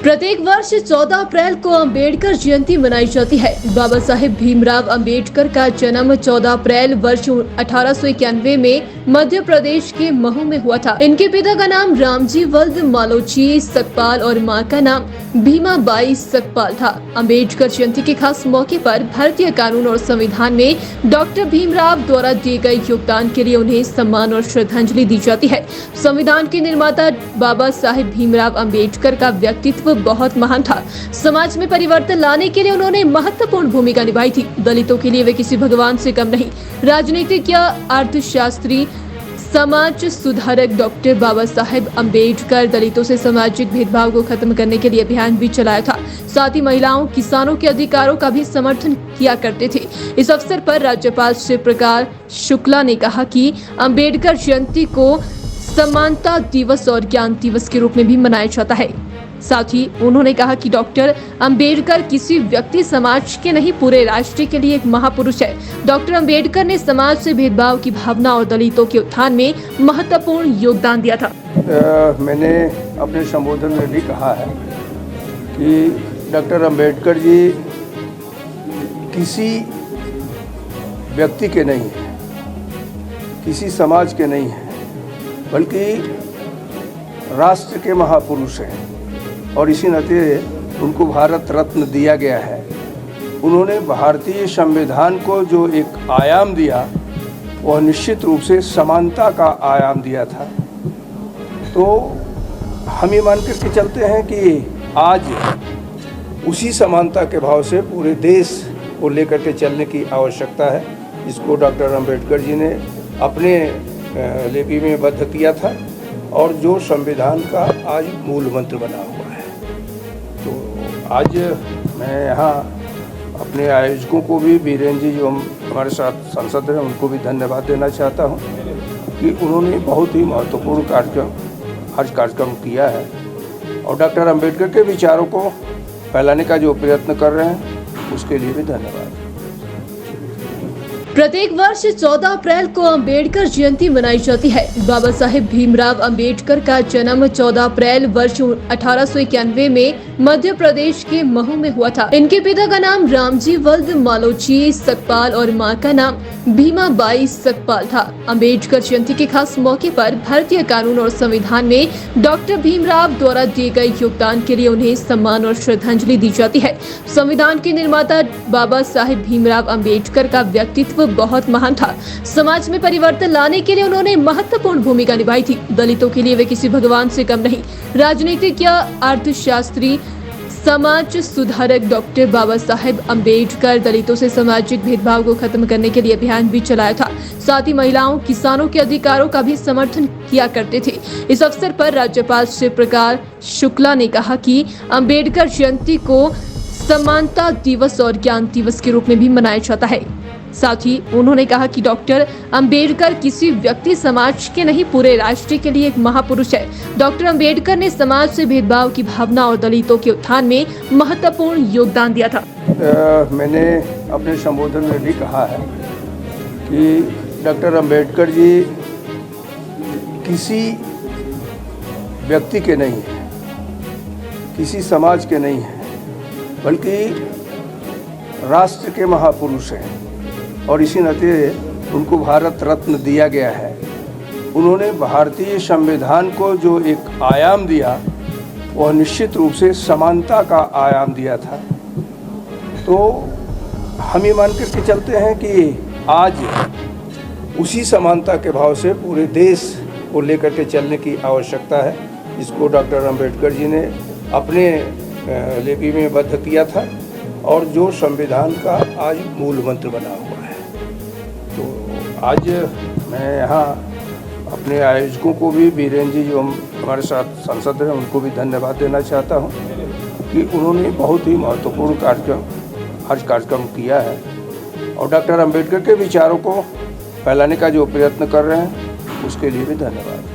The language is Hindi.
प्रत्येक वर्ष 14 अप्रैल को अंबेडकर जयंती मनाई जाती है। बाबा साहेब भीमराव अंबेडकर का जन्म 14 अप्रैल वर्ष 1891 में मध्य प्रदेश के महू में हुआ था। इनके पिता का नाम रामजी वल्द मालोजी सकपाल और मां का नाम भीमाबाई सकपाल था। अंबेडकर जयंती के खास मौके पर भारतीय कानून और संविधान में डॉक्टर भीमराव द्वारा दिए गए योगदान के लिए उन्हें सम्मान और श्रद्धांजलि दी जाती है। संविधान के निर्माता बाबा साहेब भीमराव अंबेडकर का व्यक्तित्व बहुत महान था। समाज में परिवर्तन लाने के लिए उन्होंने महत्वपूर्ण भूमिका निभाई थी। दलितों के लिए वे किसी भगवान से कम नहीं। राजनीतिक या अर्थशास्त्री, समाज सुधारक डॉक्टर बाबा साहेब अंबेडकर दलितों से सामाजिक भेदभाव को खत्म करने के लिए अभियान भी चलाया था। साथ ही महिलाओं, किसानों के अधिकारों का भी समर्थन किया करते थे। इस अवसर पर राज्यपाल शिव प्रकाश शुक्ला ने कहा कि अंबेडकर जयंती को समानता दिवस और ज्ञान दिवस के रूप में भी मनाया जाता है। साथ ही उन्होंने कहा कि डॉक्टर अंबेडकर किसी व्यक्ति समाज के नहीं, पूरे राष्ट्र के लिए एक महापुरुष है। डॉक्टर अंबेडकर ने समाज से भेदभाव की भावना और दलितों के उत्थान में महत्वपूर्ण योगदान दिया था। मैंने अपने संबोधन में भी कहा है कि डॉक्टर अंबेडकर जी किसी व्यक्ति के नहीं है, किसी समाज के नहीं है, बल्कि राष्ट्र के महापुरुष हैं और इसी नाते उनको भारत रत्न दिया गया है। उन्होंने भारतीय संविधान को जो एक आयाम दिया, वह निश्चित रूप से समानता का आयाम दिया था। तो हम ये मान करके चलते हैं कि आज उसी समानता के भाव से पूरे देश को लेकर के चलने की आवश्यकता है, जिसको डॉक्टर अंबेडकर जी ने अपने लिपि में बद्ध किया था और जो संविधान का आज मूल मंत्र बना हुआ है। तो आज मैं यहाँ अपने आयोजकों को भी, बीरेन जी जो हमारे साथ सांसद हैं, उनको भी धन्यवाद देना चाहता हूँ कि उन्होंने बहुत ही महत्वपूर्ण कार्यक्रम किया है और डॉक्टर अंबेडकर के विचारों को फैलाने का जो प्रयत्न कर रहे हैं, उसके लिए भी धन्यवाद। प्रत्येक वर्ष 14 अप्रैल को अंबेडकर जयंती मनाई जाती है। बाबा साहेब भीमराव अंबेडकर का जन्म 14 अप्रैल वर्ष 1891 में मध्य प्रदेश के महू में हुआ था। इनके पिता का नाम रामजी वल्द मालोजी सकपाल और मां का नाम भीमाबाई सकपाल था। अंबेडकर जयंती के खास मौके पर भारतीय कानून और संविधान में डॉक्टर भीमराव द्वारा दिए गए योगदान के लिए उन्हें सम्मान और श्रद्धांजलि दी जाती है। संविधान के निर्माता बाबा साहेब भीमराव अंबेडकर का व्यक्तित्व बहुत महान था। समाज में परिवर्तन लाने के लिए उन्होंने महत्वपूर्ण भूमिका निभाई थी। दलितों के लिए वे किसी भगवान से कम नहीं। राजनीतिक या अर्थशास्त्री, समाज सुधारक डॉक्टर बाबा साहेब अंबेडकर दलितों से सामाजिक भेदभाव को खत्म करने के लिए अभियान भी चलाया था। साथ ही महिलाओं, किसानों के अधिकारों का भी समर्थन किया करते थे। इस अवसर पर राज्यपाल शिव प्रकाश शुक्ला ने कहा कि अंबेडकर जयंती को समानता दिवस और ज्ञान दिवस के रूप में भी मनाया जाता है। साथ ही उन्होंने कहा कि डॉक्टर अंबेडकर किसी व्यक्ति समाज के नहीं, पूरे राष्ट्र के लिए एक महापुरुष है। डॉक्टर अंबेडकर ने समाज से भेदभाव की भावना और दलितों के उत्थान में महत्वपूर्ण योगदान दिया था। मैंने अपने संबोधन में भी कहा है कि डॉक्टर अंबेडकर जी किसी व्यक्ति के नहीं है, किसी समाज के नहीं है, बल्कि राष्ट्र के महापुरुष हैं और इसी नाते उनको भारत रत्न दिया गया है। उन्होंने भारतीय संविधान को जो एक आयाम दिया, वह निश्चित रूप से समानता का आयाम दिया था। तो हम ये मान करके चलते हैं कि आज उसी समानता के भाव से पूरे देश को लेकर के चलने की आवश्यकता है, जिसको डॉक्टर अंबेडकर जी ने अपने लिपि में बद्ध किया था और जो संविधान का आज मूल मंत्र बना हुआ है। तो आज मैं यहाँ अपने आयोजकों को भी, बीरेन जी जो हमारे साथ सांसद हैं, उनको भी धन्यवाद देना चाहता हूँ कि उन्होंने बहुत ही महत्वपूर्ण कार्यक्रम किया है और डॉक्टर अंबेडकर के विचारों को फैलाने का जो प्रयत्न कर रहे हैं, उसके लिए भी धन्यवाद।